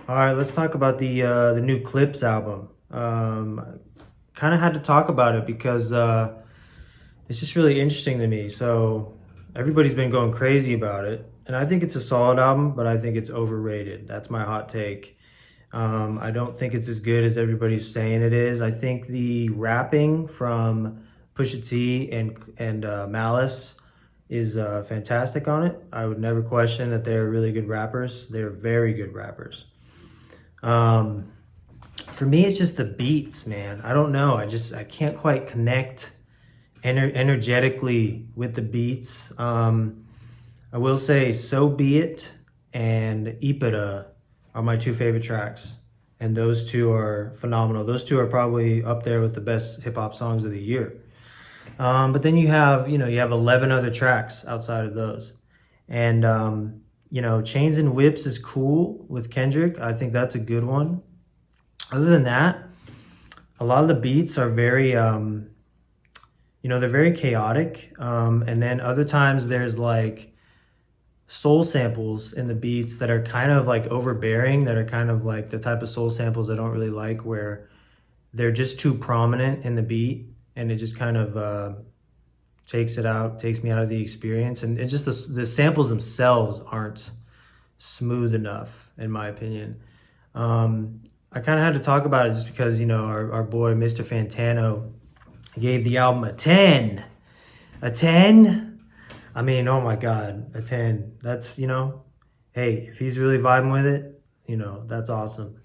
All right, let's talk about the new Clipse album. Kind of had to talk about it because it's just really interesting to me. So everybody's been going crazy about it, and I think it's a solid album, but I think it's overrated. That's my hot take. I don't think it's as good as everybody's saying it is. I think the rapping from Pusha T and Malice is fantastic on it. I would never question that they're really good rappers. They're very good rappers. For me, it's just the beats, man. I don't know. I can't quite connect energetically with the beats. I will say So Be It and Ipida are my two favorite tracks. And those two are phenomenal. Those two are probably up there with the best hip hop songs of the year. But then you have 11 other tracks outside of those. And, Chains and Whips is cool with Kendrick. I think that's a good one. Other than that, a lot of the beats are very, they're very chaotic. And then other times there's like soul samples in the beats that are kind of like overbearing, that are kind of like the type of soul samples I don't really like, where they're just too prominent in the beat and it just kind of takes me out of the experience. And just the samples themselves aren't smooth enough, in my opinion. I kind of had to talk about it just because, our boy, Mr. Fantano, gave the album a 10. A 10? I mean, oh my God, a 10. That's, hey, if he's really vibing with it, that's awesome.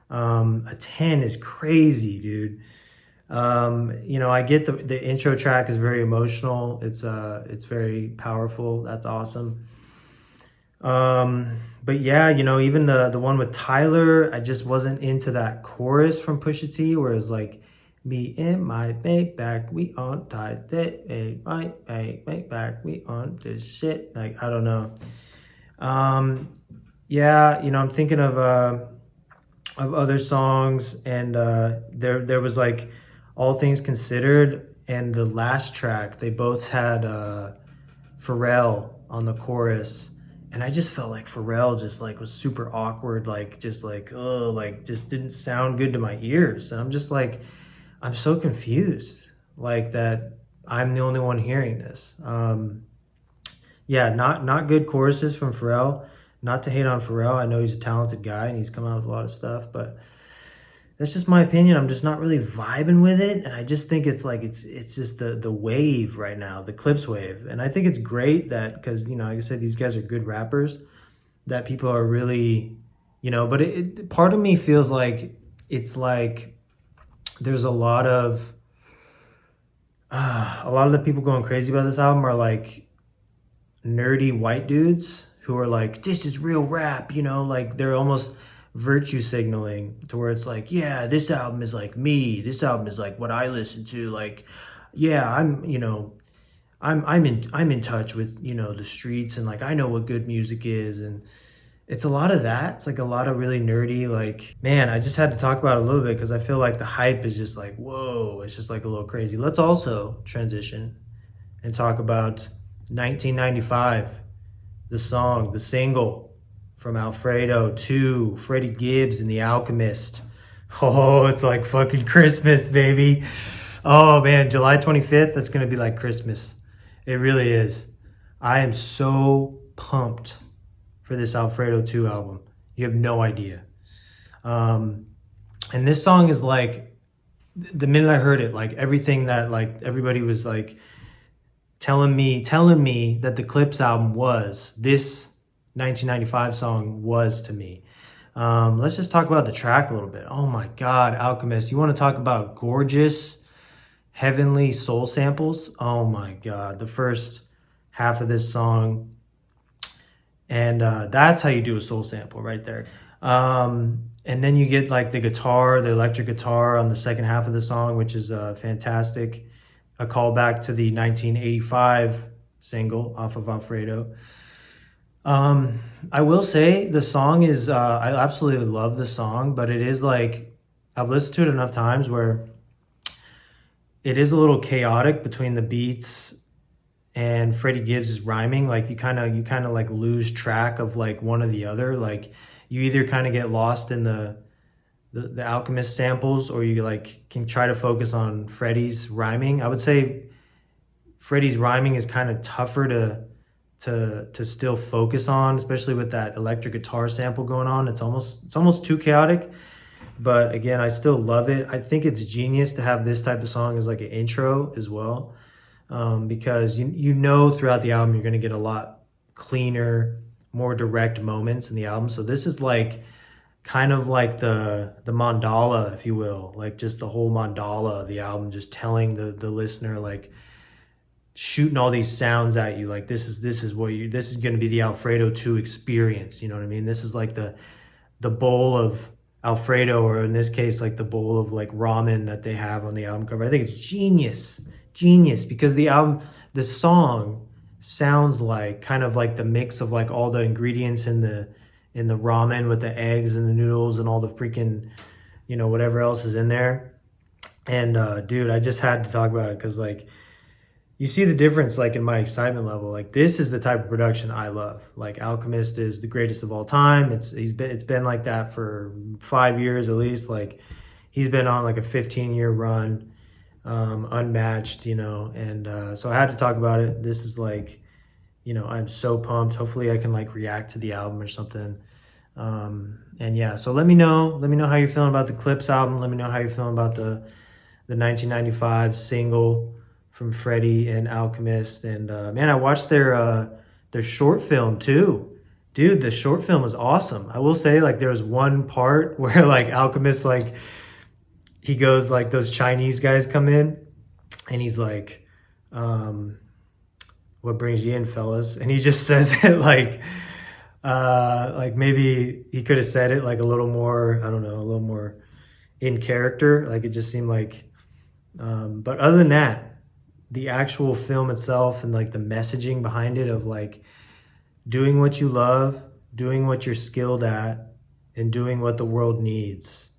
A 10 is crazy, dude. I get the intro track is very emotional. It's very powerful. That's awesome. But yeah, even the one with Tyler, I just wasn't into that chorus from Pusha T, where it's like, me and my back back, we on tight that my back, we on this shit. Like, I don't know. Yeah, I'm thinking of other songs, and there was like All Things Considered and the last track, they both had Pharrell on the chorus. And I just felt like Pharrell just like was super awkward, just didn't sound good to my ears. And I'm just like, I'm so confused, like that I'm the only one hearing this. Yeah, not good choruses from Pharrell. Not to hate on Pharrell. I know he's a talented guy and he's come out with a lot of stuff, but that's just my opinion. I'm just not really vibing with it. And I just think it's like, it's just the wave right now, the Clipse wave. And I think it's great that, because, like I said, these guys are good rappers, that people are really, but part of me feels like it's like there's a lot of the people going crazy about this album are like nerdy white dudes who are like, this is real rap, like they're almost virtue signaling to where it's like, yeah, this album is like me, this album is like what I listen to, like, yeah, I'm in touch with the streets, and like I know what good music is. And it's a lot of that. It's like a lot of really nerdy, like, man, I just had to talk about it a little bit because I feel like the hype is just like, whoa, it's just like a little crazy. Let's also transition and talk about 1995, the single from Alfredo to Freddie Gibbs and the Alchemist. Oh, it's like fucking Christmas, baby. Oh man, July 25th, that's gonna be like Christmas. It really is. I am so pumped for this Alfredo 2 album. You have no idea. And this song is like, the minute I heard it, like everything that like everybody was like telling me that the Clipse album was, this 1995 song was to me. Let's just talk about the track a little bit. Oh my God, Alchemist. You want to talk about gorgeous, heavenly soul samples? Oh my God, the first half of this song. And that's how you do a soul sample right there. And then you get like the electric guitar on the second half of the song, which is fantastic. A callback to the 1985 single off of Alfredo. I will say the song is, I absolutely love the song, but it is like, I've listened to it enough times where it is a little chaotic between the beats and Freddie Gibbs is rhyming. Like you kind of like lose track of like one or the other. Like you either kind of get lost in the Alchemist samples, or you like can try to focus on Freddie's rhyming. I would say Freddie's rhyming is kind of tougher to still focus on, especially with that electric guitar sample going on. It's almost too chaotic. But again, I still love it. I think it's genius to have this type of song as like an intro as well, because you know throughout the album you're going to get a lot cleaner, more direct moments in the album. So this is like kind of like the mandala, if you will, like just the whole mandala of the album, just telling the listener, like shooting all these sounds at you, like this is going to be the Alfredo 2 experience. You know what I mean? This is like the bowl of Alfredo, or in this case, like the bowl of like ramen that they have on the album cover. I think it's genius because the song sounds like kind of like the mix of like all the ingredients in the ramen with the eggs and the noodles and all the freaking, whatever else is in there. And dude, I just had to talk about it because like you see the difference like in my excitement level. Like this is the type of production I love. Like Alchemist is the greatest of all time. It's been like that for 5 years at least. Like he's been on like a 15-year run, unmatched, and so I had to talk about it. This is like, I'm so pumped. Hopefully I can like react to the album or something. And yeah, so let me know how you're feeling about the Clipse album. Let me know how you're feeling about the 1995 single from Freddie and Alchemist. And man, I watched their short film too. Dude, the short film was awesome. I will say, like, there was one part where like Alchemist, like he goes like, those Chinese guys come in and he's like, what brings you in, fellas? And he just says it like maybe he could have said it like a little more, I don't know, a little more in character. Like it just seemed like, but other than that, the actual film itself and like the messaging behind it of like doing what you love, doing what you're skilled at, and doing what the world needs,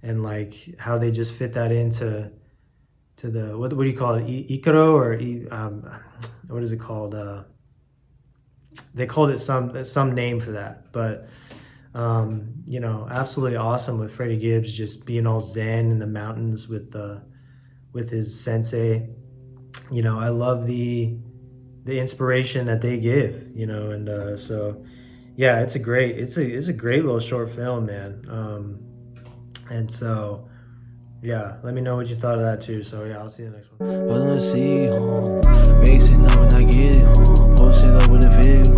and like how they just fit that into the what do you call it, Ikaro, or what is it called? They called it some name for that, but absolutely awesome with Freddie Gibbs just being all zen in the mountains with his sensei. I love the inspiration that they give, and so yeah, it's a great little short film, man. And so yeah, let me know what you thought of that too. So yeah, I'll see you in the next one. Well, let's see, mixing up when I get it, post it up with a fit,